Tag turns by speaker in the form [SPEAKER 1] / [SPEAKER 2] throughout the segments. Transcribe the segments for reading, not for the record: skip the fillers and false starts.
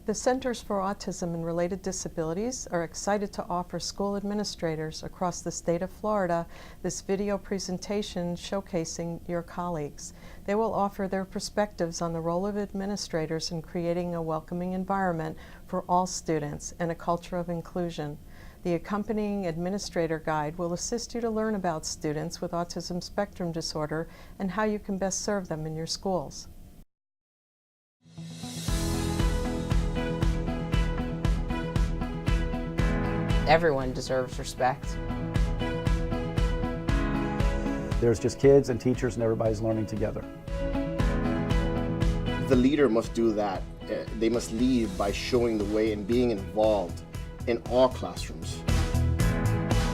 [SPEAKER 1] The Centers for Autism and Related Disabilities are excited to offer school administrators across the state of Florida this video presentation showcasing your colleagues. They will offer their perspectives on the role of administrators in creating a welcoming environment for all students and a culture of inclusion. The accompanying administrator guide will assist you to learn about students with autism spectrum disorder and how you can best serve them in your schools.
[SPEAKER 2] Everyone deserves respect.
[SPEAKER 3] There's just kids and teachers and everybody's learning together.
[SPEAKER 4] The leader must do that. They must lead by showing the way and being involved in all classrooms.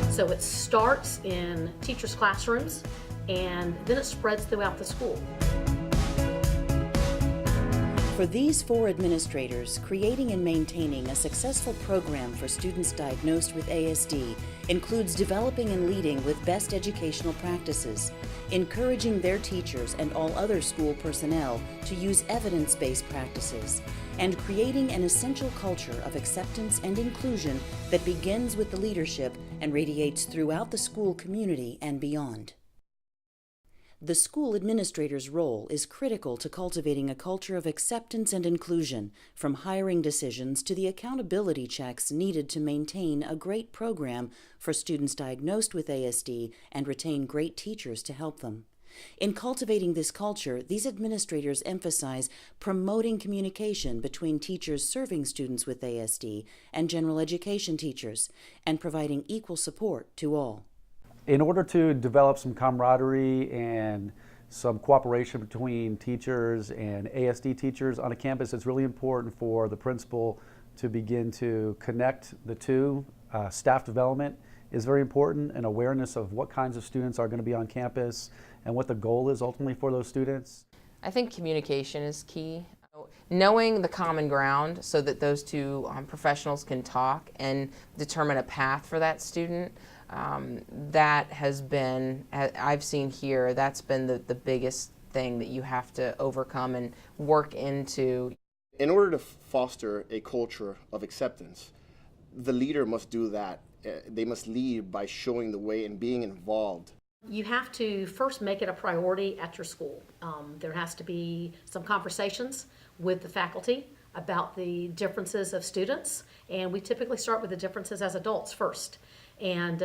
[SPEAKER 5] So it starts in teachers' classrooms and then it spreads throughout the school.
[SPEAKER 6] For these 4 administrators, creating and maintaining a successful program for students diagnosed with ASD includes developing and leading with best educational practices, encouraging their teachers and all other school personnel to use evidence-based practices, and creating an essential culture of acceptance and inclusion that begins with the leadership and radiates throughout the school community and beyond. The school administrator's role is critical to cultivating a culture of acceptance and inclusion, from hiring decisions to the accountability checks needed to maintain a great program for students diagnosed with ASD and retain great teachers to help them. In cultivating this culture, these administrators emphasize promoting communication between teachers serving students with ASD and general education teachers, and providing equal support to all.
[SPEAKER 3] In order to develop some camaraderie and some cooperation between teachers and ASD teachers on a campus, it's really important for the principal to begin to connect the two. Staff development is very important, and awareness of what kinds of students are going to be on campus and what the goal is ultimately for those students.
[SPEAKER 2] I think communication is key. Knowing the common ground so that those two professionals can talk and determine a path for that student. That has been, I've seen here, that's been the biggest thing that you have to overcome and work into.
[SPEAKER 4] In order to foster a culture of acceptance, the leader must do that. They must lead by showing the way and being involved.
[SPEAKER 5] You have to first make it a priority at your school. There has to be some conversations with the faculty about the differences of students, and we typically start with the differences as adults first. And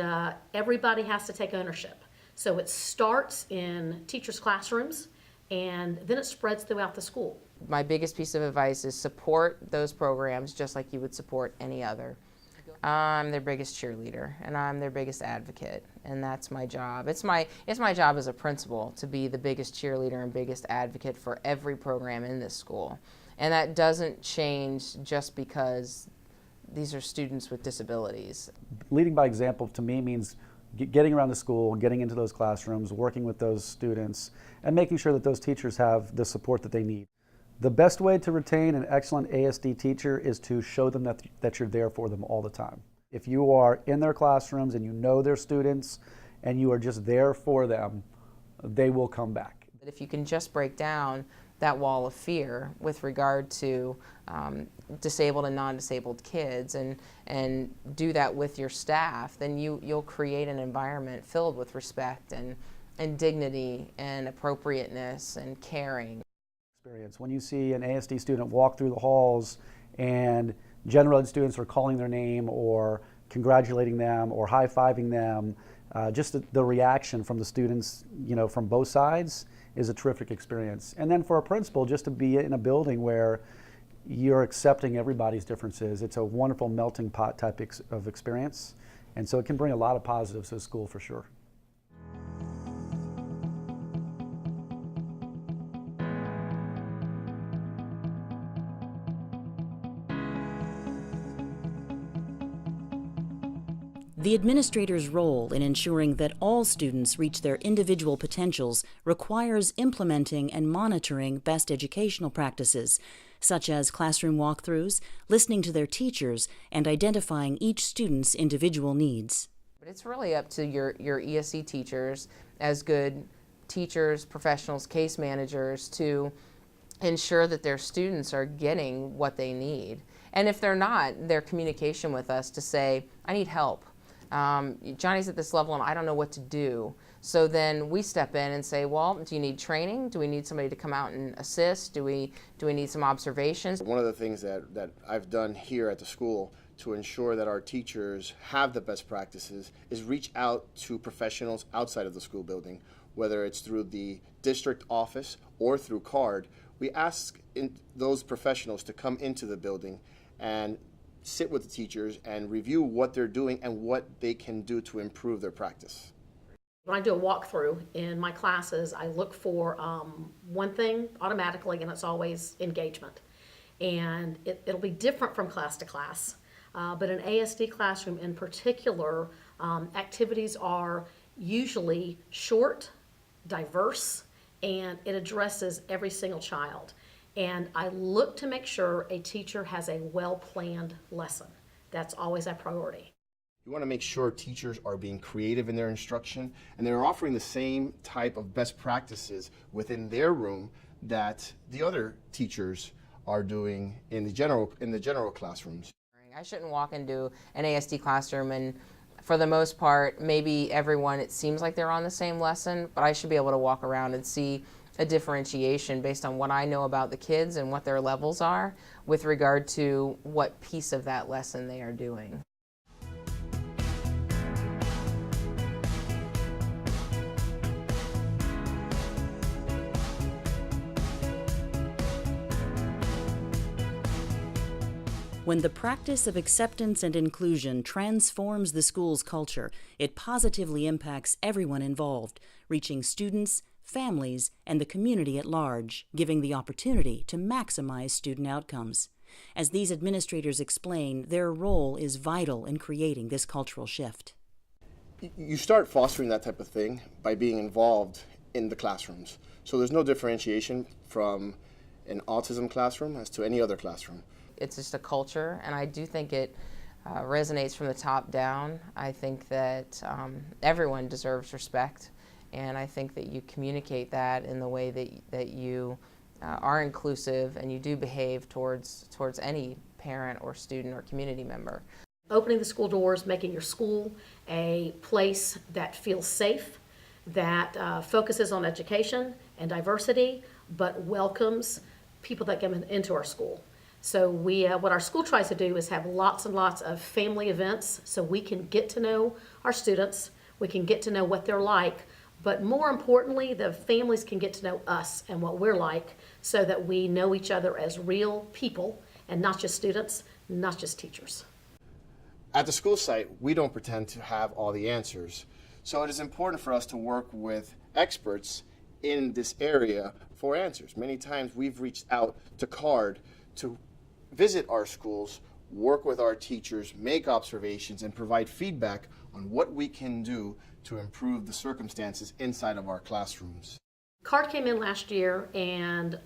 [SPEAKER 5] everybody has to take ownership. So it starts in teachers' classrooms and then it spreads throughout the school.
[SPEAKER 2] My biggest piece of advice is support those programs just like you would support any other. I'm their biggest cheerleader and I'm their biggest advocate, and that's my job. It's my job as a principal to be the biggest cheerleader and biggest advocate for every program in this school. And that doesn't change just because these are students with disabilities.
[SPEAKER 3] Leading by example to me means getting around the school, getting into those classrooms, working with those students, and making sure that those teachers have the support that they need. The best way to retain an excellent ASD teacher is to show them that you're there for them all the time. If you are in their classrooms and you know their students and you are just there for them, they will come back.
[SPEAKER 2] If you can just break down that wall of fear with regard to disabled and non-disabled kids and do that with your staff, then you'll create an environment filled with respect and dignity and appropriateness and caring.
[SPEAKER 3] When you see an ASD student walk through the halls and general ed students are calling their name or congratulating them or high-fiving them, just the reaction from the students, from both sides is a terrific experience. And then for a principal, just to be in a building where you're accepting everybody's differences, it's a wonderful melting pot type of experience. And so it can bring a lot of positives to the school for sure.
[SPEAKER 6] The administrator's role in ensuring that all students reach their individual potentials requires implementing and monitoring best educational practices, such as classroom walkthroughs, listening to their teachers, and identifying each student's individual needs.
[SPEAKER 2] But it's really up to your ESC teachers as good teachers, professionals, case managers to ensure that their students are getting what they need. And if they're not, their communication with us to say, I need help. Johnny's at this level and I don't know what to do. So then we step in and say, well, do you need training? Do we need somebody to come out and assist? Do we need some observations?
[SPEAKER 4] One of the things that I've done here at the school to ensure that our teachers have the best practices is reach out to professionals outside of the school building, whether it's through the district office or through C.A.R.D. We ask those professionals to come into the building and sit with the teachers and review what they're doing and what they can do to improve their practice.
[SPEAKER 5] When I do a walkthrough in my classes, I look for one thing automatically, and it's always engagement. And it'll be different from class to class. But in ASD classroom in particular, activities are usually short, diverse, and it addresses every single child. And I look to make sure a teacher has a well-planned lesson. That's always a priority.
[SPEAKER 4] You want to make sure teachers are being creative in their instruction and they're offering the same type of best practices within their room that the other teachers are doing in the general classrooms.
[SPEAKER 2] I shouldn't walk into an ASD classroom and for the most part, maybe everyone, it seems like they're on the same lesson, but I should be able to walk around and see a differentiation based on what I know about the kids and what their levels are with regard to what piece of that lesson they are doing.
[SPEAKER 6] When the practice of acceptance and inclusion transforms the school's culture, it positively impacts everyone involved, reaching students, families, and the community at large, giving the opportunity to maximize student outcomes. As these administrators explain, their role is vital in creating this cultural shift.
[SPEAKER 4] You start fostering that type of thing by being involved in the classrooms. So there's no differentiation from an autism classroom as to any other classroom.
[SPEAKER 2] It's just a culture, and I do think it resonates from the top down. I think that everyone deserves respect, and I think that you communicate that in the way that you are inclusive and you do behave towards any parent or student or community member.
[SPEAKER 5] Opening the school doors, making your school a place that feels safe, that focuses on education and diversity, but welcomes people that come into our school. So what our school tries to do is have lots and lots of family events so we can get to know our students, we can get to know what they're like, but more importantly, the families can get to know us and what we're like so that we know each other as real people and not just students, not just teachers.
[SPEAKER 4] At the school site, we don't pretend to have all the answers. So it is important for us to work with experts in this area for answers. Many times we've reached out to C.A.R.D to visit our schools, work with our teachers, make observations, and provide feedback on what we can do to improve the circumstances inside of our classrooms.
[SPEAKER 5] C.A.R.D came in last year, and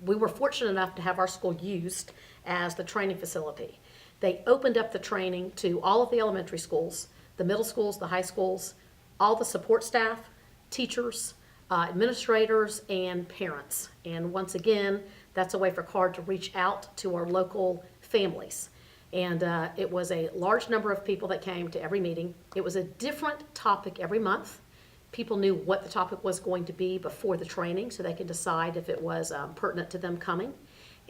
[SPEAKER 5] we were fortunate enough to have our school used as the training facility. They opened up the training to all of the elementary schools, the middle schools, the high schools, all the support staff, teachers, administrators, and parents. And once again, that's a way for C.A.R.D to reach out to our local families. And it was a large number of people that came to every meeting. It was a different topic every month. People knew what the topic was going to be before the training so they could decide if it was pertinent to them coming.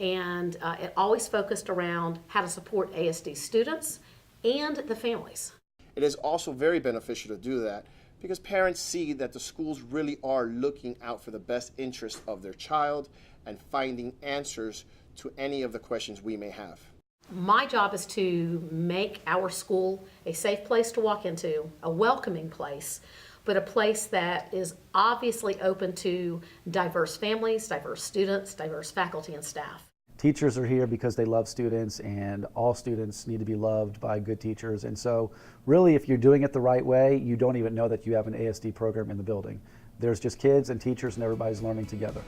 [SPEAKER 5] And it always focused around how to support ASD students and the families.
[SPEAKER 4] It is also very beneficial to do that because parents see that the schools really are looking out for the best interest of their child and finding answers to any of the questions we may have.
[SPEAKER 5] My job is to make our school a safe place to walk into, a welcoming place, but a place that is obviously open to diverse families, diverse students, diverse faculty and staff.
[SPEAKER 3] Teachers are here because they love students, and all students need to be loved by good teachers. And so really, if you're doing it the right way, you don't even know that you have an ASD program in the building. There's just kids and teachers and everybody's learning together.